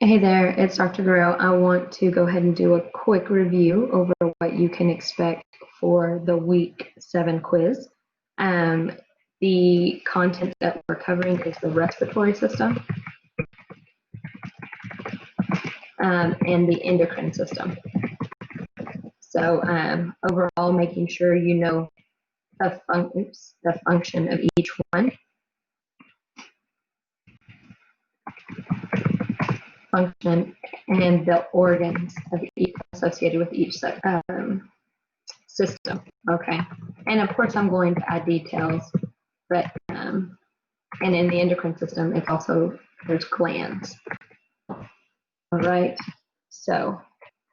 Hey there, it's Dr. Guerrero. I want to go ahead and do a quick review over what you can expect for the week 7 quiz. The content that we're covering is the respiratory system and the endocrine system. So overall, making sure you know the function of each one. Function and the organs of each associated with each system. Okay, and of course I'm going to add details, but and in the endocrine system, it's also there's glands. All right, so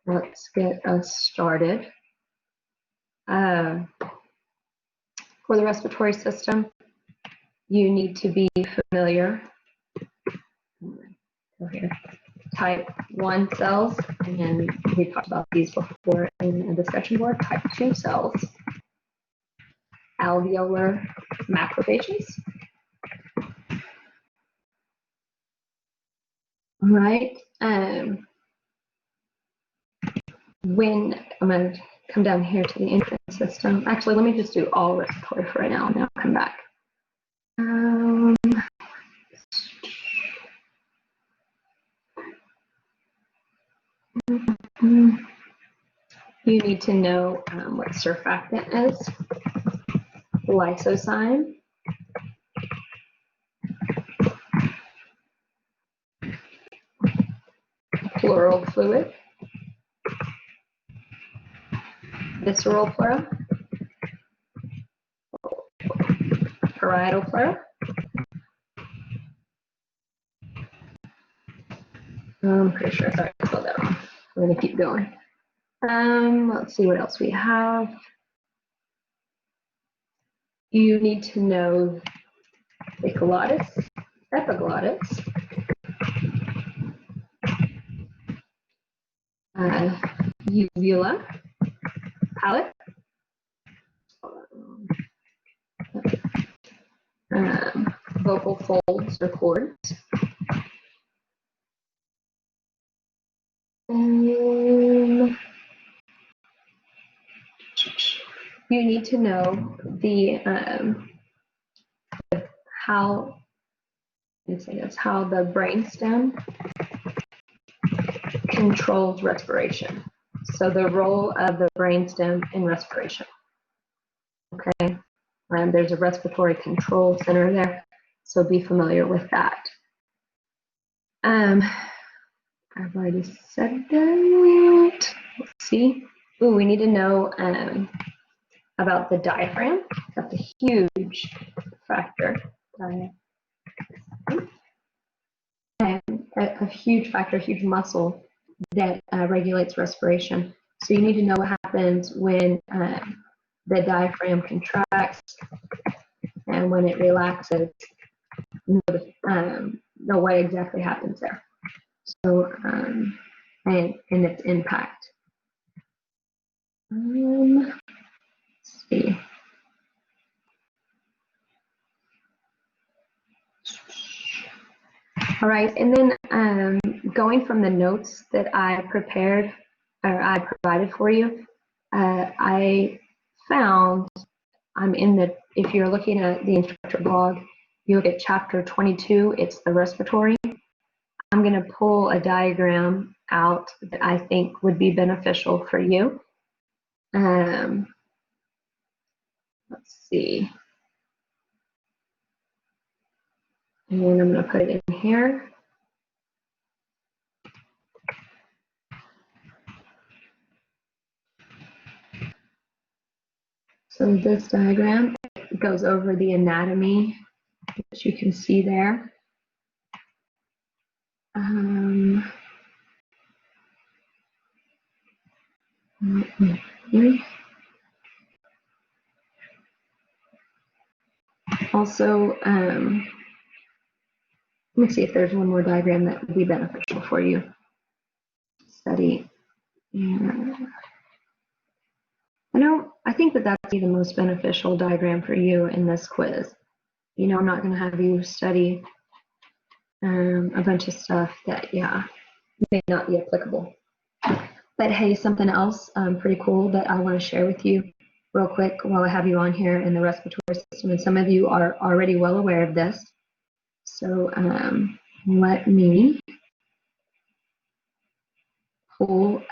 let's get us started. For the respiratory system, you need to be familiar. Go here. Type 1 cells, and we talked about these before in a discussion board. Type 2 cells, alveolar macrophages. All right. When I'm going to come down here to the endocrine system. Actually, let me just do all respiratory for right now, and then I'll come back. You need to know what surfactant is, lysozyme, pleural fluid, visceral pleura, parietal pleura. I'm pretty sure, sorry, I spelled that wrong. We're going to keep going. Let's see what else we have. You need to know epiglottis, uvula, palate, vocal folds or cords, and you need to know the how the brainstem controls respiration. So the role of the brainstem in respiration. Okay, there's a respiratory control center there, so be familiar with that. I've already said that. Let's see. Ooh, we need to know about the diaphragm. That's a huge factor. A huge factor, huge muscle that regulates respiration. So you need to know what happens when the diaphragm contracts and when it relaxes. Know what exactly happens there. So and its impact. Let's see. All right, and then going from the notes that I prepared or I provided for you, I found if you're looking at the instructor blog, you look at chapter 22, it's the respiratory. I'm going to pull a diagram out that I think would be beneficial for you. Let's see. And then I'm going to put it in here. So this diagram goes over the anatomy, which you can see there. Also, let me see if there's one more diagram that would be beneficial for you. Study. I think that that's the most beneficial diagram for you in this quiz. I'm not going to have you study a bunch of stuff that, may not be applicable. But hey, something else pretty cool that I want to share with you real quick while I have you on here in the respiratory system, and some of you are already well aware of this. So let me pull.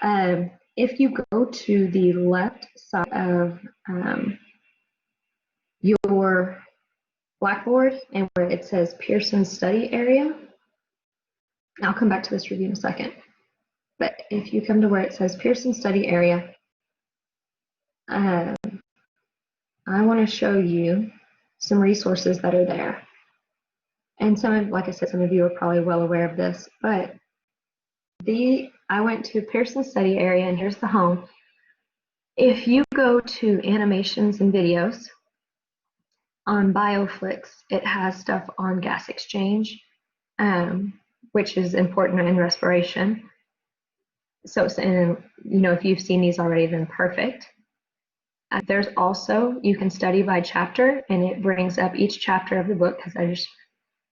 If you go to the left side of your Blackboard and where it says Pearson study area, I'll come back to this review in a second. But if you come to where it says Pearson study area, I want to show you some resources that are there. And some of, like I said, some of you are probably well aware of this, but I went to Pearson study area, and here's the home. If you go to animations and videos on BioFlix, it has stuff on gas exchange, which is important in respiration. So, and, you know, if you've seen these already, then perfect. There's also, you can study by chapter, and it brings up each chapter of the book because there's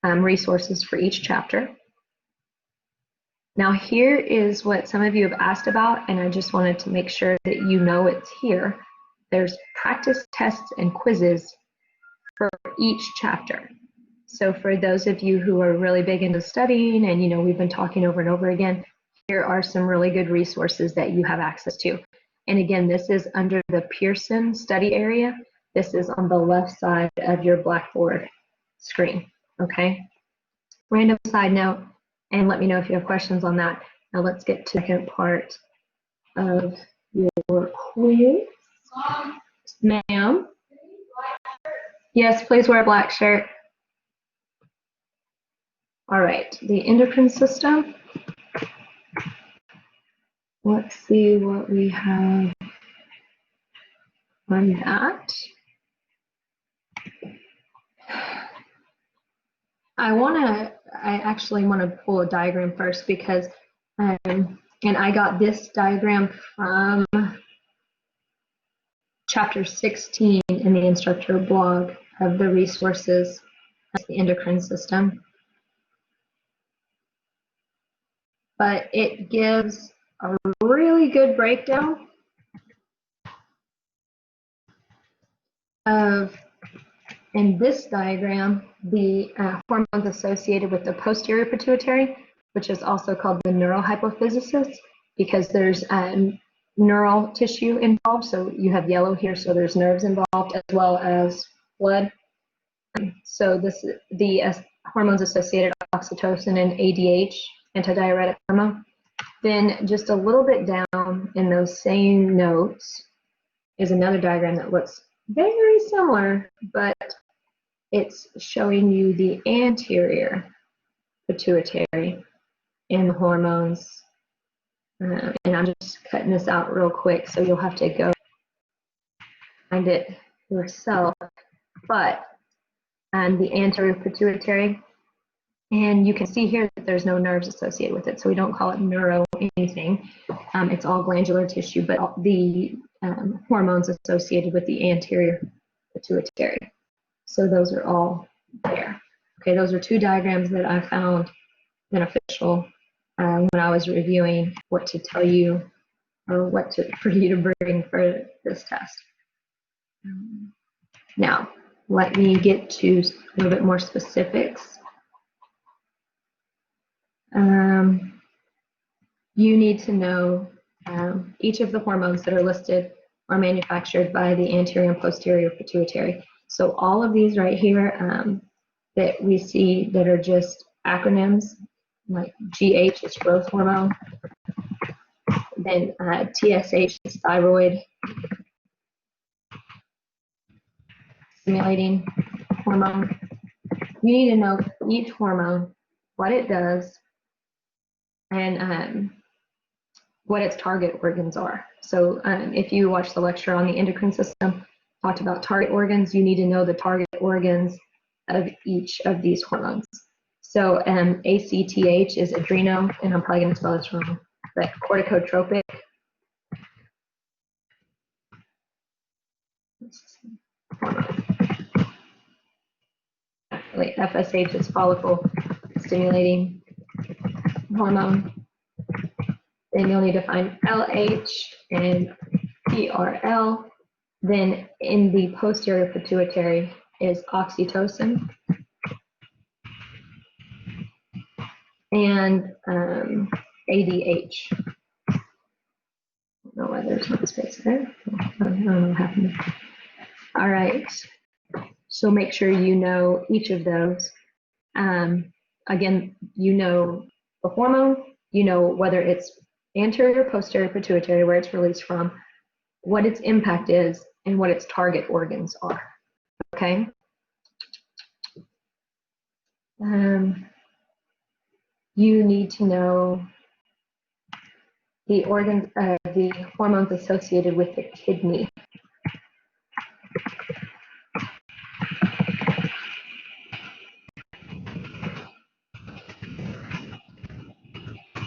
resources for each chapter. Now here is what some of you have asked about, and I just wanted to make sure that you know it's here. There's practice tests and quizzes for each chapter. So for those of you who are really big into studying, and you know we've been talking over and over again, here are some really good resources that you have access to. And again, this is under the Pearson study area. This is on the left side of your Blackboard screen, okay? Random side note, and let me know if you have questions on that. Now let's get to the second part of your quiz. Ma'am? Yes, please wear a black shirt. All right, the endocrine system. Let's see what we have on that. I actually want to pull a diagram first because, and I got this diagram from chapter 16 in the instructor blog of the resources of the endocrine system. But it gives a really good breakdown of, in this diagram, the hormones associated with the posterior pituitary, which is also called the neurohypophysis, because there's neural tissue involved. So you have yellow here, so there's nerves involved as well as blood. So the hormones associated with oxytocin and ADH, antidiuretic hormone. Then just a little bit down in those same notes is another diagram that looks very similar, but it's showing you the anterior pituitary and the hormones. And I'm just cutting this out real quick, so you'll have to go find it yourself. But the anterior pituitary, and you can see here that there's no nerves associated with it, so we don't call it neuro anything. It's all glandular tissue, but the hormones associated with the anterior pituitary. So those are all there. Okay, those are two diagrams that I found beneficial when I was reviewing what to tell you or for you to bring for this test. Now, let me get to a little bit more specifics. You need to know each of the hormones that are listed are manufactured by the anterior and posterior pituitary. So all of these right here that we see that are just acronyms, like GH is growth hormone, then TSH is thyroid stimulating hormone. You need to know each hormone, what it does, and what its target organs are. So if you watch the lecture on the endocrine system, talked about target organs, you need to know the target organs of each of these hormones. So ACTH is adreno, and I'm probably going to spell this wrong, but corticotropic. Hormone. FSH is follicle stimulating hormone. Then you'll need to find LH and PRL. Then in the posterior pituitary is oxytocin and ADH. I don't know why there's no space there. I don't know what happened. All right. So make sure you know each of those. Again, you know the hormone, you know whether it's anterior, posterior, pituitary, where it's released from, what its impact is, and what its target organs are. Okay. You need to know the organs, the hormones associated with the kidney.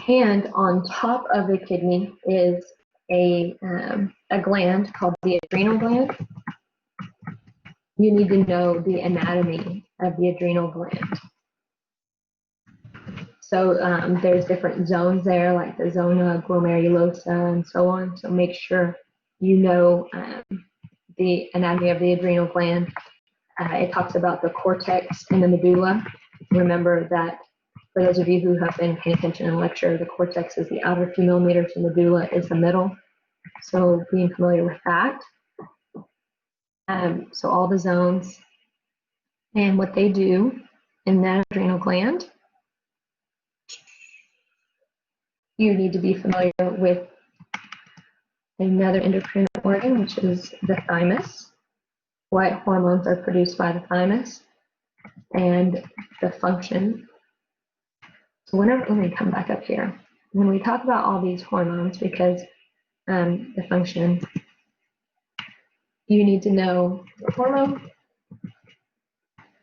And on top of the kidney is a gland called the adrenal gland. You need to know the anatomy of the adrenal gland. So there's different zones there, like the zona glomerulosa and so on. So make sure you know the anatomy of the adrenal gland. It talks about the cortex and the medulla. Remember that for those of you who have been paying attention in lecture, the cortex is the outer few millimeters, the medulla is the middle. So being familiar with that. So all the zones and what they do in that adrenal gland. You need to be familiar with another endocrine organ, which is the thymus. What hormones are produced by the thymus and the function. So let me come back up here. When we talk about all these hormones, because the function, you need to know the hormone,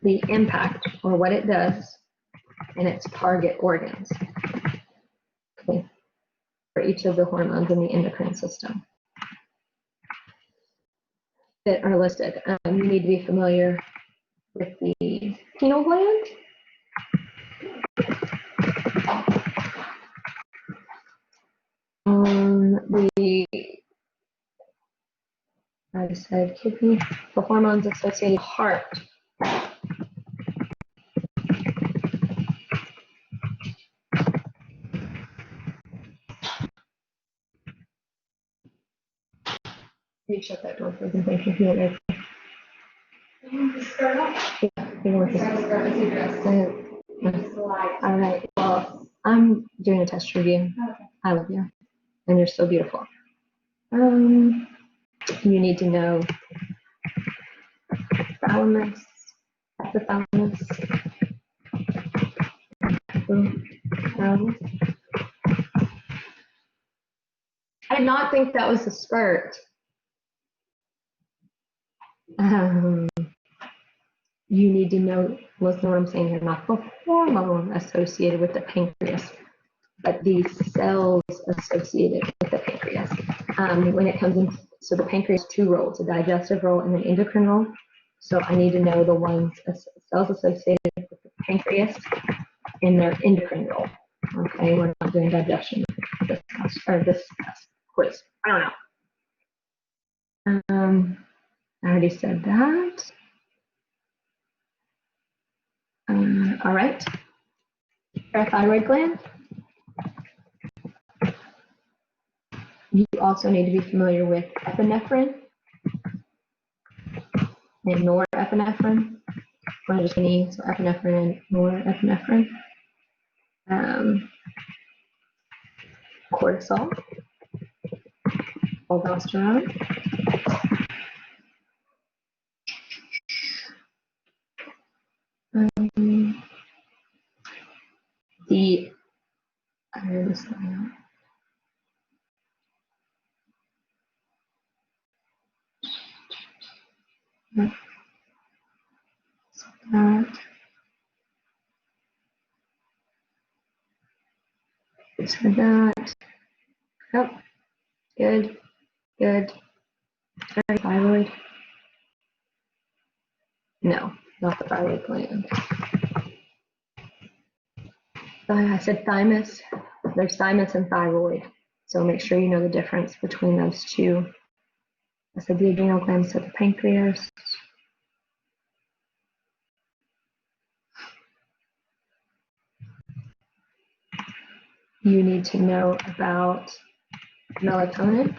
the impact or what it does, and its target organs. Okay. For each of the hormones in the endocrine system that are listed. You need to be familiar with the pineal gland. I just said kidney, the hormones associated with heart. You shut that door, please, and thank you. Yeah, all right. Well, I'm doing a test review. Okay. I love you, and you're so beautiful. You need to know thalamus, hypothalamus, thalamus. I did not think that was a spurt. You need to know, listen to what I'm saying here, not the hormone associated with the pancreas, but the cells associated with the pancreas. When it comes in, so the pancreas has two roles, a digestive role and an endocrine role. So I need to know the ones, cells associated with the pancreas and their endocrine role. Okay, we're not doing digestion this quiz. I don't know. I already said that. All right. Parathyroid gland. You also need to be familiar with epinephrine and norepinephrine. We're just going to use epinephrine and norepinephrine. Cortisol, aldosterone. So that, oh, good, good. Thyroid. No, not the thyroid gland. I said thymus. There's thymus and thyroid. So make sure you know the difference between those two. I said the adrenal glands, so the pancreas. You need to know about melatonin.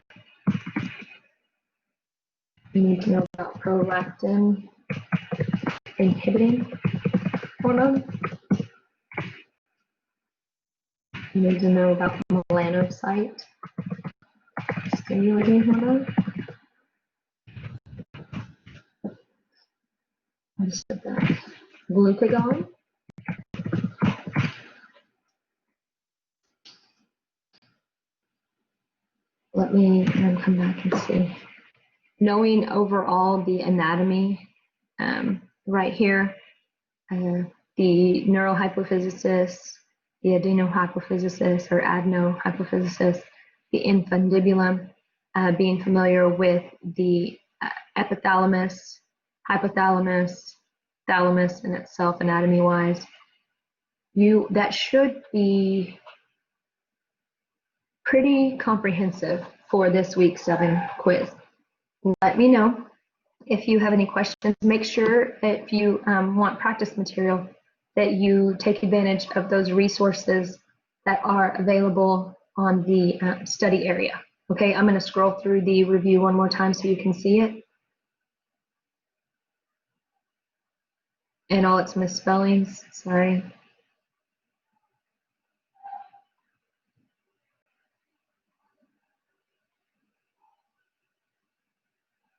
You need to know about prolactin inhibiting hormone. You need to know about melanocyte stimulating hormone. I just said that. Glucagon. Let me come back and see. Knowing overall the anatomy right here, the neurohypophysis, the adenohypophysis or adenohypophysis, the infundibulum, being familiar with the epithalamus, hypothalamus, thalamus in itself, anatomy-wise. That should be pretty comprehensive for this week 7 quiz. Let me know if you have any questions. Make sure if you want practice material that you take advantage of those resources that are available on the study area. Okay, I'm going to scroll through the review one more time so you can see it and all its misspellings. Sorry.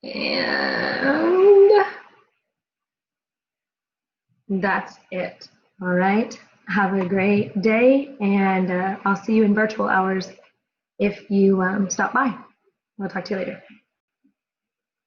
And that's it. All right. Have a great day, and I'll see you in virtual hours if you stop by. I'll talk to you later.